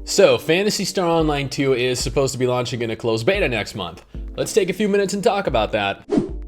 So, Phantasy Star Online 2 is supposed to be launching in a closed beta next month. Let's take a few minutes and talk about that.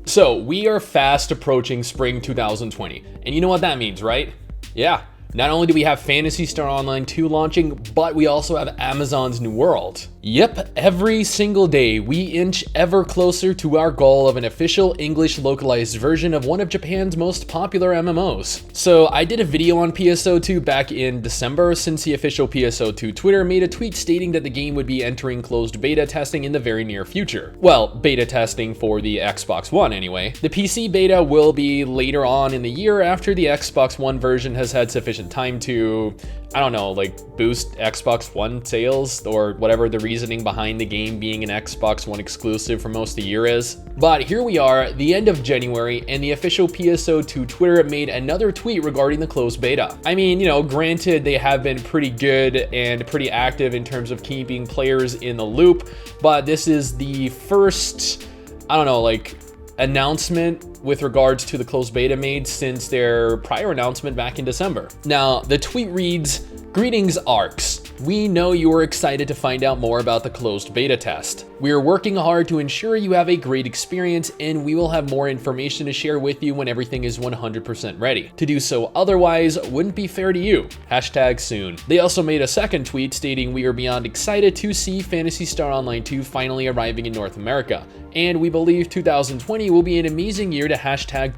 So, we are fast approaching spring 2020, and you know what that means, right? Yeah. Not only do we have Phantasy Star Online 2 launching, but we also have Amazon's New World. Yep, every single day we inch ever closer to our goal of an official English localized version of one of Japan's most popular MMOs. So I did a video on PSO2 back in December, since the official PSO2 Twitter made a tweet stating that the game would be entering closed beta testing in the very near future. Well, beta testing for the Xbox One anyway. The PC beta will be later on in the year after the Xbox One version has had sufficient time to, I don't know, like boost Xbox One sales or whatever the reasoning behind the game being an Xbox One exclusive for most of the year is. But here we are, the end of January, and the official PSO2 Twitter made another tweet regarding the closed beta. I mean, you know, granted they have been pretty good and pretty active in terms of keeping players in the loop, but this is the first, I don't know, like announcement with regards to the closed beta made since their prior announcement back in December. Now, the tweet reads, "Greetings, ARCs. We know you are excited to find out more about the closed beta test. We are working hard to ensure you have a great experience, and we will have more information to share with you when everything is 100% ready. To do so otherwise wouldn't be fair to you. #soon. They also made a second tweet stating, "We are beyond excited to see Phantasy Star Online 2 finally arriving in North America, and we believe 2020 will be an amazing year to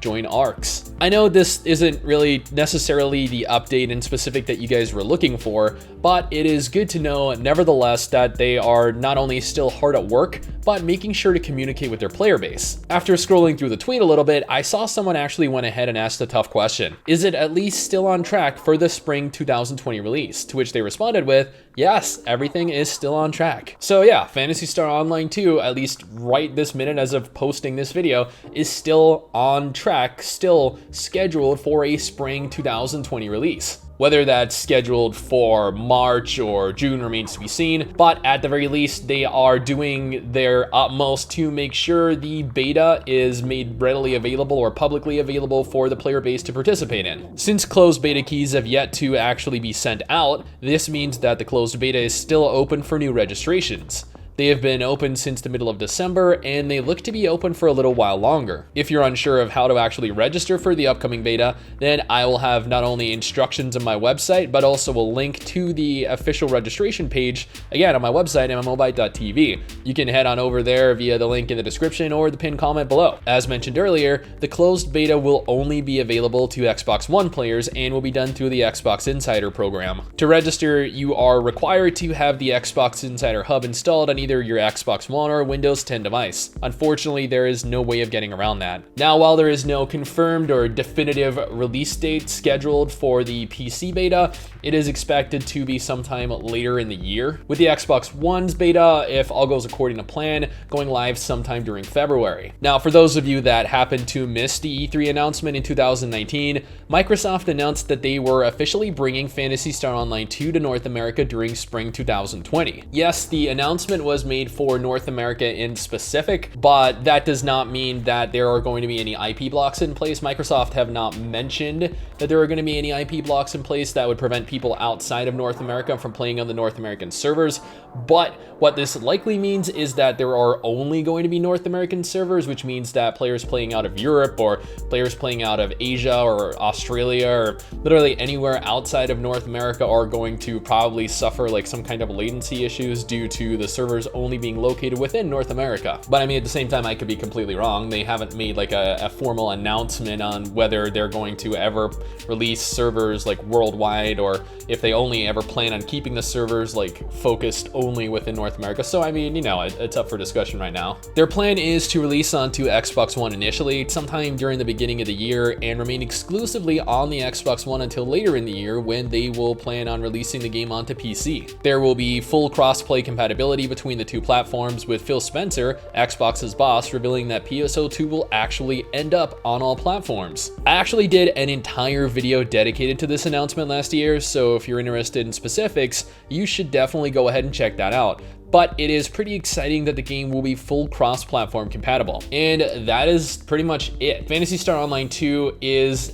#join ARCs." I know this isn't really necessarily the update in specific that you guys were looking for, but it is good to know nevertheless that they are not only still hard at work, but making sure to communicate with their player base. After scrolling through the tweet a little bit, I saw someone actually went ahead and asked a tough question. Is it at least still on track for the spring 2020 release? To which they responded with, yes, everything is still on track. So yeah, Phantasy Star Online 2, at least right this minute as of posting this video, is still on track, still scheduled for a spring 2020 release. Whether that's scheduled for March or June remains to be seen, but at the very least, they are doing their utmost to make sure the beta is made readily available or publicly available for the player base to participate in. Since closed beta keys have yet to actually be sent out, this means that the closed beta is still open for new registrations. They have been open since the middle of December, and they look to be open for a little while longer. If you're unsure of how to actually register for the upcoming beta, then I will have not only instructions on my website, but also a link to the official registration page, again, on my website, mmobite.tv. You can head on over there via the link in the description or the pinned comment below. As mentioned earlier, the closed beta will only be available to Xbox One players and will be done through the Xbox Insider program. To register, you are required to have the Xbox Insider Hub installed on either your Xbox One or Windows 10 device. Unfortunately, there is no way of getting around that. Now, while there is no confirmed or definitive release date scheduled for the PC beta, it is expected to be sometime later in the year, with the Xbox One's beta, if all goes according to plan, going live sometime during February. Now, for those of you that happened to miss the E3 announcement in 2019, Microsoft announced that they were officially bringing Phantasy Star Online 2 to North America during spring 2020. Yes, the announcement was made for North America in specific, but that does not mean that there are going to be any IP blocks in place. Microsoft have not mentioned that there are going to be any IP blocks in place that would prevent people outside of North America from playing on the North American servers. But what this likely means is that there are only going to be North American servers, which means that players playing out of Europe or players playing out of Asia or Australia or literally anywhere outside of North America are going to probably suffer like some kind of latency issues due to the servers only being located within North America. But I mean, at the same time, I could be completely wrong. They haven't made like a formal announcement on whether they're going to ever release servers like worldwide, or if they only ever plan on keeping the servers like focused only within North America. So I mean, you know, it's up for discussion right now. Their plan is to release onto Xbox One initially sometime during the beginning of the year and remain exclusively on the Xbox One until later in the year, when they will plan on releasing the game onto PC. There will be full cross-play compatibility between the two platforms, with Phil Spencer, Xbox's boss, revealing that PSO2 will actually end up on all platforms. I actually did an entire video dedicated to this announcement last year, so if you're interested in specifics, you should definitely go ahead and check that out. but it is pretty exciting that the game will be full cross-platform compatible. And that is pretty much it. Phantasy Star Online 2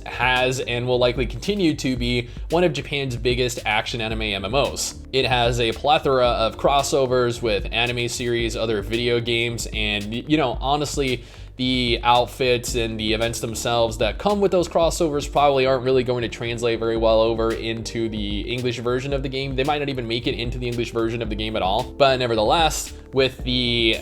has and will likely continue to be one of Japan's biggest action anime MMOs. It has a plethora of crossovers with anime series, other video games, and you know, honestly, the outfits and the events themselves that come with those crossovers probably aren't really going to translate very well over into the English version of the game. They might not even make it into the English version of the game at all. But nevertheless, with the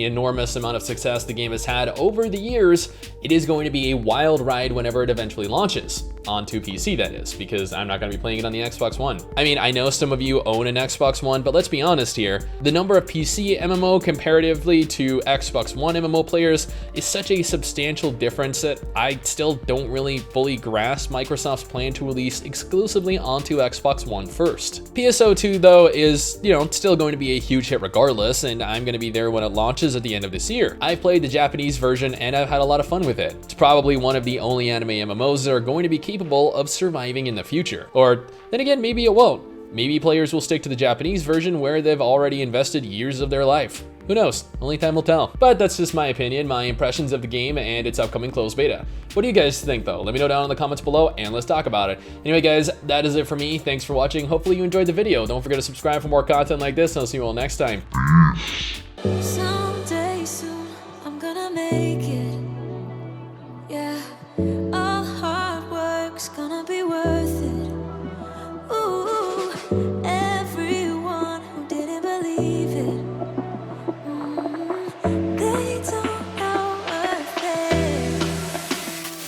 enormous amount of success the game has had over the years, it is going to be a wild ride whenever it eventually launches. Onto PC, that is, because I'm not going to be playing it on the Xbox One. I mean, I know some of you own an Xbox One, but let's be honest here. The number of PC MMO comparatively to Xbox One MMO players is such a substantial difference that I still don't really fully grasp Microsoft's plan to release exclusively onto Xbox One first. PSO2 though is, you know, still going to be a huge hit regardless, and I'm going to be there when it launches at the end of this year. I've played the Japanese version and I've had a lot of fun with it. It's probably one of the only anime MMOs that are going to be capable of surviving in the future. Or then again, maybe it won't. Maybe players will stick to the Japanese version where they've already invested years of their life. Who knows? Only time will tell. But that's just my opinion, my impressions of the game and its upcoming closed beta. What do you guys think though? Let me know down in the comments below and let's talk about it. Anyway guys, that is it for me. Thanks for watching. Hopefully you enjoyed the video. Don't forget to subscribe for more content like this and I'll see you all next time.